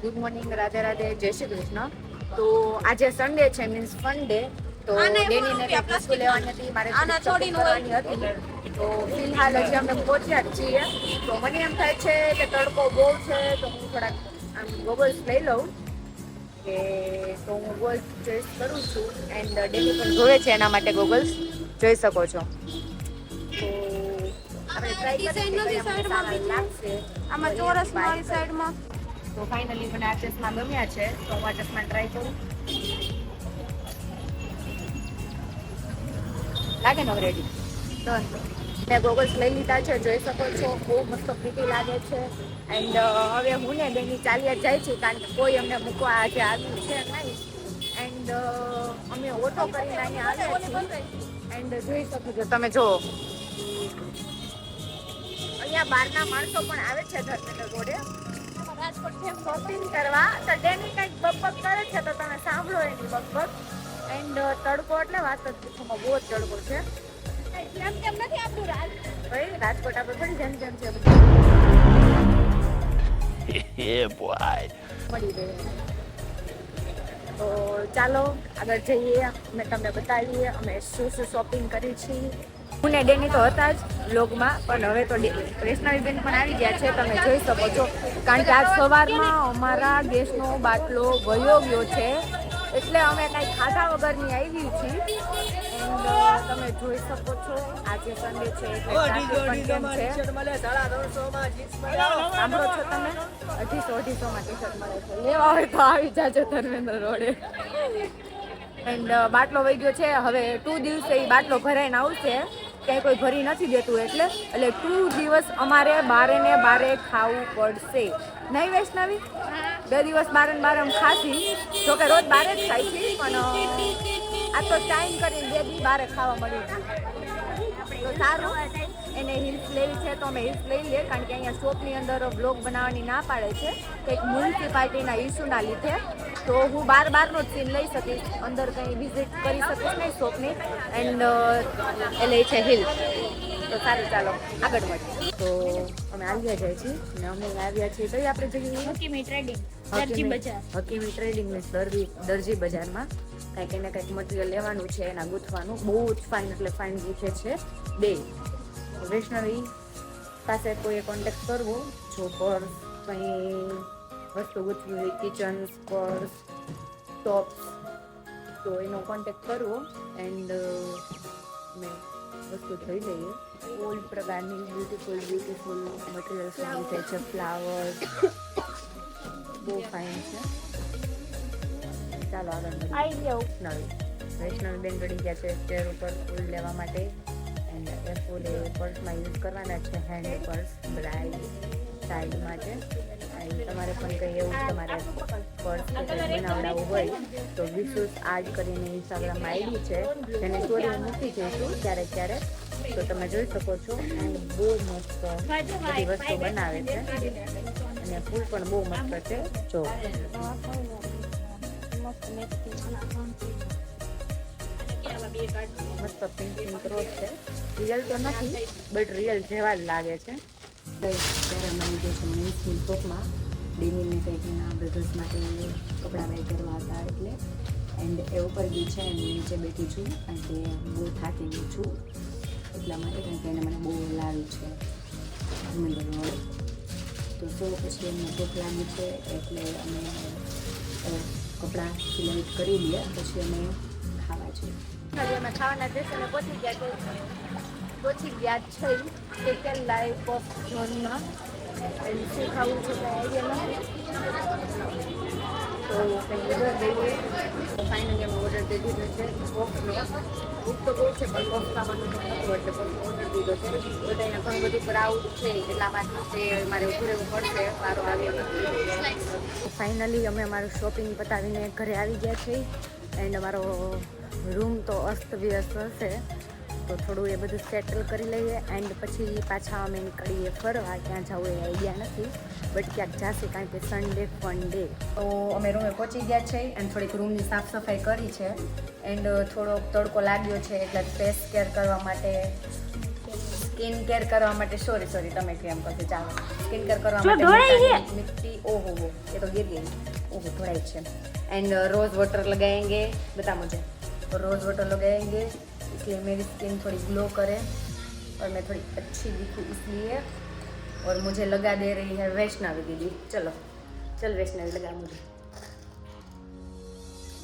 Good morning, Radhe Radhe, જય શ્રી કૃષ્ણ. તો આજે સન્ડે છે, મીન્સ ફન ડે. તો ડેનીને કંઈક વસ્તુ લેવાની હતી, મારે શોપિંગ કરવાની હતી. તો ફિલહાલ હજી અમે પહોંચ્યા જ છીએ. તો મને એમ થાય છે કે તડકો બહુ છે, તો હું થોડાક આમ ગોગલ્સ લઈ લઉં. કે તો હું ગોગલ્સ ચોઈસ કરું છું. એન્ડ ડેની પણ જોવે છે, એના માટે ગોગલ્સ જોઈ શકો છો. તો આપણે ટ્રાય કરીએ લાગશે આમાં ચોરસ મારી સાઈડમાં. તો ફાઇનલી મને આ ચશ્મા ગમ્યા છે, તો હું આ ચશ્મા ટ્રાય કરું. લાગે ને રેડી? ડન. મેં ગોગલ્સ લઈ લીધા છે, જોઈ શકો છો. બહુ મસ્ત પ્રીટી લાગે છે. એન્ડ હવે હું ને બેની ચાલ્યા જાય છે, કારણ કે કોઈ અમને મૂકવા આજે આવ્યું છે નહીં. એન્ડ અમે ઓટો કરીને અહીંયા આવ્યા છીએ. એન્ડ જોઈ શકો છો તમે, જો અહીંયા બહારના માણસો પણ આવે છે ધર્મેન્દ્ર રોડે શોપિંગ કરવા. તો ડેની કંઈક બકબક કરે છે, તો તમે સાંભળો એની બકબક. એન્ડ તડકો એટલે વાત જ પૂછોમાં, બહુ જ તડકો છે. કેમ નથી આપણું ભાઈ રાજકોટ આપણે થોડી જેમ જેમ છે મળી રહે. તો ચાલો આગળ જઈએ, અમે તમને બતાવીએ અમે શું શું શોપિંગ કરી છીએ. હું ને ડેની તો હતા જ વ્લોગમાં, પણ હવે તો વૈષ્ણવીબેન પણ આવી ગયા છે, તમે જોઈ શકો છો. કારણ કે આજ સવારમાં અમારા ગેસનો બાટલો વયો ગયો છે, એટલે અમે કાંઈ ખાધા વગરની આવી છીએ. એન્ડ તમે જોઈ શકો છો આજે સન્ડે છે, એટલે ટ્રાફિક પણ કેમ છે સાંભળો છો તમે. 250-250માં ટી શર્ટ મળે છે, લેવા હોય તો આવી જાજો ધર્મેન્દ્ર રોડે. એન્ડ બાટલો વહી ગયો છે. હવે 2 દિવસે એ બાટલો ભરાઈને આવશે, ક્યાંય કોઈ ભરી નથી દેતું, એટલે 2 દિવસ અમારે બારે ને બારે ખાવું પડશે, નહીં વૈષ્ણવી? 2 દિવસ બારે ને બારે ખાસી, જોકે રોજ બારે જ ખાઈ છે, પણ આ તો ટાઈમ કરીને 2 દી બારે ખાવા મળી. તો સારું, એને હિલ્સ લેવી છે તો અમે હિલ્સ લઈ લઈએ, કારણ કે અહીંયા શોપની અંદર બ્લોગ બનાવવાની ના પાડે છે, કંઈક મ્યુનિસિપાલિટીના ઇસ્યુના લીધે. તો હું બહારનો જ સીન લઈ શકીશ, અંદર કંઈ વિઝિટ કરી શકીશ નહીં શોપની. એન્ડ એ લે છે હિલ. તો સારું, ચાલો આગળ વધીએ. તો અમે આવ્યા જાય છીએ ને અમે આવ્યા છીએ તો આપણે જઈએ હકીમી ટ્રેડિંગ ને દરજી બજારમાં. કંઈક એને કંઈક મટીરિયલ લેવાનું છે, એના ગૂંથવાનું. બહુ જ ફાઇન, એટલે ફાઇન ગૂંથે છે બે. વૈષ્ણવી પાસે કોઈએ કોન્ટેક્ટ કરવો, જો પર્સ કંઈ વસ્તુ ગૂંથવી હોય, કિચન પર્સ, ટોપ્સ, તો એનો કોન્ટેક્ટ કરવો. એન્ડ મેં વસ્તુ જોઈ લઈએ. ઓલ પ્રકારની બ્યુટીફુલ મટીરિયલ્સ ગૂંથે છે, ફ્લાવર્સ, બહુ ફાઇન છે. ચાલો આગળ નવી વૈષ્ણવી બેન ગળી ગયા છે સ્ટેર ઉપર ફૂલ લેવા માટે. And A full A પર્સમાં use કરવાના છે, હેન્ડ પર્સ બ્રાઇડ સ્ટાઇલ માટે. એન્ડ તમારે પણ કંઈ એવું તમારે પર્સ બનાવડાવવું હોય તો વિશુસ આર્ટ કરીને ઇન્સ્ટાગ્રામમાં આઈડી છે, જેને સ્ટોરી મૂકી જઈશું ક્યારેક. તો તમે જોઈ શકો છો. એન્ડ બહુ મસ્ત બધી વસ્તુ બનાવે છે, અને ફૂલ પણ બહુ મસ્ત છે. જો મસ્ત પિંક રોઝ છે. રિયલ તો નથી, બટ રિયલ જેવા જ લાગે છે. ત્યારે મને જે છે મીન્સની શોપમાં ડેનીને કંઈક એના બ્રધર્સ માટે કપડાં બાય કરવા હતા, એટલે. એન્ડ એ ઉપર બી છે, એન્ડ નીચે બેઠી છું, કારણ કે બહુ થાકી ગઈ છું એટલા માટે, કારણ કે એને મને બહુ લાવી છે ધર્મેન્દ્ર. તો પછી એમને ભૂખ લાગી છે, એટલે અમે કપડાં સિલેક્ટ કરી લઈએ, પછી અમે ખાવા છીએ. અમે ખાવાના સ્ટેશને પહોંચી ગયા છે કે લાઈફ ઓફ ઝોનમાં. શું ખાવું છે કંઈ આઈડિયા નથી, તો કંઈ ઓર્ડર દઈએ. ફાઇનલી અમે ઓર્ડર દઈ દીધો છે કોફનો. ભૂખ તો બહુ છે, પણ કોફ ખાવાનું તો નથી, એટલે ઓર્ડર દીધો છે. બધા એના ઘણું બધું ક્રાઉડ છે, એટલા માટે મારે ઊભું રહેવું પડશે, વારો આવ્યો નથી. ફાઇનલી અમે અમારું શોપિંગ પતાવીને ઘરે આવી ગયા છીએ. એન્ડ અમારો રૂમ તો અસ્તવ્યસ્ત હશે, તો થોડું એ બધું સેટલ કરી લઈએ. એન્ડ પછી પાછા અમે નીકળીએ ફરવા. ક્યાં જવું એ આઈડિયા નથી, બટ ક્યાંક જશે, કારણ કે સન્ડે ફન ડે. તો અમે રૂમે પહોંચી ગયા છે, એન્ડ થોડીક રૂમની સાફ સફાઈ કરી છે. એન્ડ થોડોક તડકો લાગ્યો છે, એટલે ફેસ કેર કરવા માટે સ્કિન કેર કરવા માટે સોરી તમે કેમ કહો છો ચાલો સ્કિન કેર કરવા જો માટે ઢોળાઈ મુલ્તાની મિટ્ટી ઓહો ये तो गिर गई ओहो ढोड़ाई છે एंड रोज वाटर लगाएंगे बता मुझे और रोज वाटर लगाएंगे इसलिए मेरी स्किन थोड़ी ग्लो करे और मैं थोड़ी अच्छी दिखूं इसलिए और मुझे लगा दे रही है वैष्णवी दीदी चलो चल वैष्णवी लगा मुझे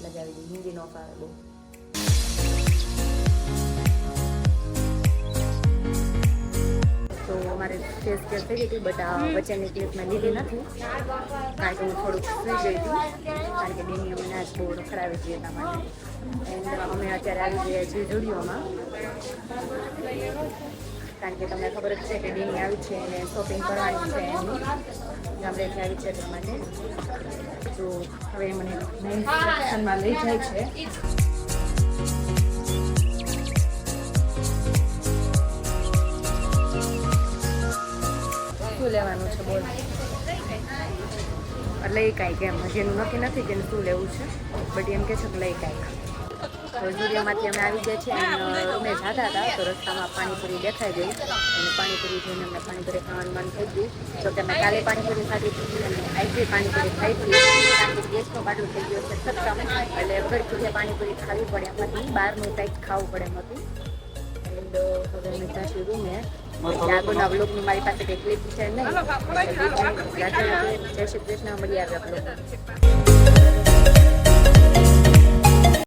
लगा दी हिंदी नो पावे बહુ તો અમારે ફેસ કેર થઈ ગઈ હતી બટ આ વચ્ચેની ક્લિપ મેં લીધી નથી કારણ કે હું થોડુંક સુઈ ગઈ હતી કારણ કે બેની અમને આજ બહુ રખડાવી હતી એના માટે એન્ડ અમે અત્યારે આવી ગયા છીએ જુડિયોમાં કારણ કે તમને ખબર જ છે કે બેની આવી છે અને શોપિંગ કરવાની છે એની ગામડેથી આવી છે એટલા માટે તો હવે મને મેઇન સેક્શનમાં લઈ જાય છે શું લેવાનું છે બોલ લઈ કાંઈક એમ હજી એનું નક્કી નથી કે શું લેવું છે બટ એમ કે છે કે લઈ કાંઈક તો જુડિયોમાંથી અમે આવી ગયા છીએ અને અમે જતા હતા તો રસ્તામાં પાણીપુરી દેખાઈ ગઈ અને પાણીપુરી જોઈને અમને પાણીપુરી ખાવાનું મન થઈ ગયું તો કે મેં કાલે પાણીપુરી ખાધી હતી અને આજે પાણીપુરી ખાઈ હતી કારણ કે ગેસનો બાટલો થઈ ગયો છે સત્તમ એટલે ફરી પાણીપુરી ખાવી પડે એમાંથી બહારનું કંઈક ખાવું પડે એમ હતું એન્ડ હવે અમે ત્યાંથી રૂમે આગળના બ્લોગની મારી પાસે કંઈ ક્લિપ છે નહીં જય શ્રી કૃષ્ણ મળી આવે આપણે